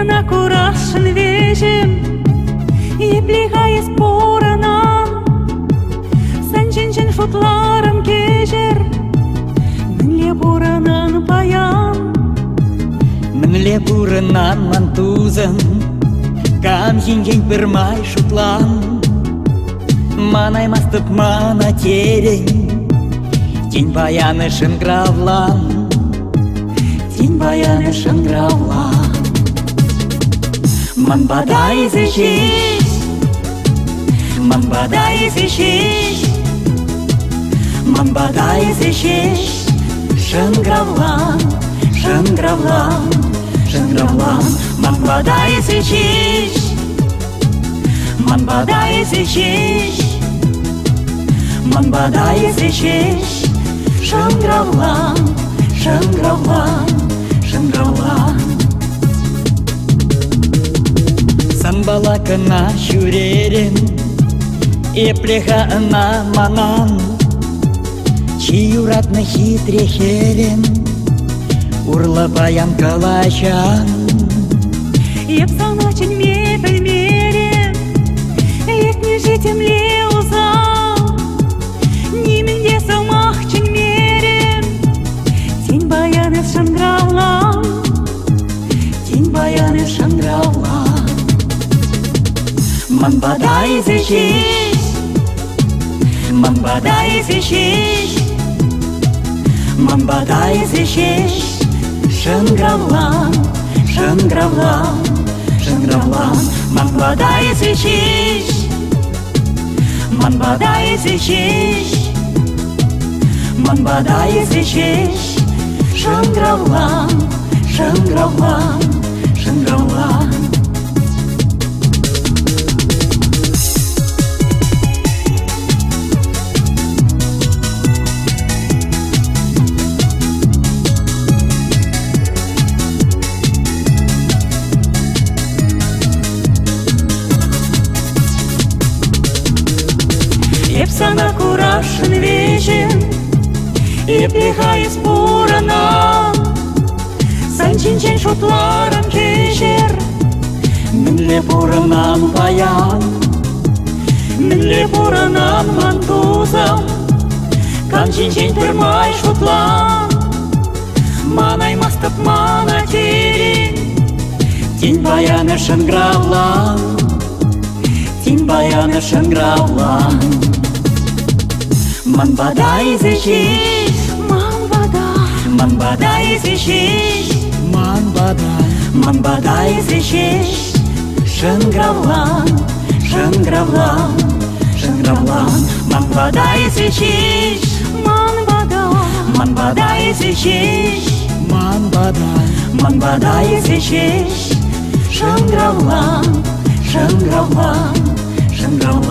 sana kurashin vejim Yepliğe sporanan Sen çinçin şutlarım kejer Minle buranan payan Minle buranan mantuzan Kam çinçin permay şutlan Manay mastıp mana tereng Тень баяны шынгравлан Тень баяны шынгравлан Ман бадай зечеш Ман бадай зечеш Ман бадай зечеш Шынгравлан Шынгравлан Шынгравлан Ман бадай зечеш Ман бадай зечеш Ман бадай зечеш Шынгравлан, Шынгравлан, Шынгравлан Самбалакына шүререн Еплехана манан Чиюратны хитрехерен Урлапаян калачан Еп сана ченме білмерен Ек не жетемле узал Неменде сылмақ ченмерен Тень баяны шынгравлан Тень баяны шынгравлан Ман бадай зечеш Ман бадай зечеш Ман бадай зечеш Шынгравлан, Шынгравлан, Шынгравлан Ман бадай зечеш Ман бадай зечеш Ман бадай зечеш Шынгравлан, Шынгравлан, Шынгравлан Еп сана kurashin vejim Yepliğe sporanan Sen çinçin şutlarım kejer Minle buranan bayan Minle buranan mantuzam Kan çinçin permay şutlan Manay mastıp mana tereng Тень баяны шынгравлан Тень баяны шынгравлан Ман бадай зечеш Ман бадай зечеш Ман бадай зечеш Шынгравлан, Шынгравлан, Шынгравлан Ман бадай зечеш Ман бадай зечеш Ман бадай зечеш Шынгравлан, Шынгравлан, Шынгравлан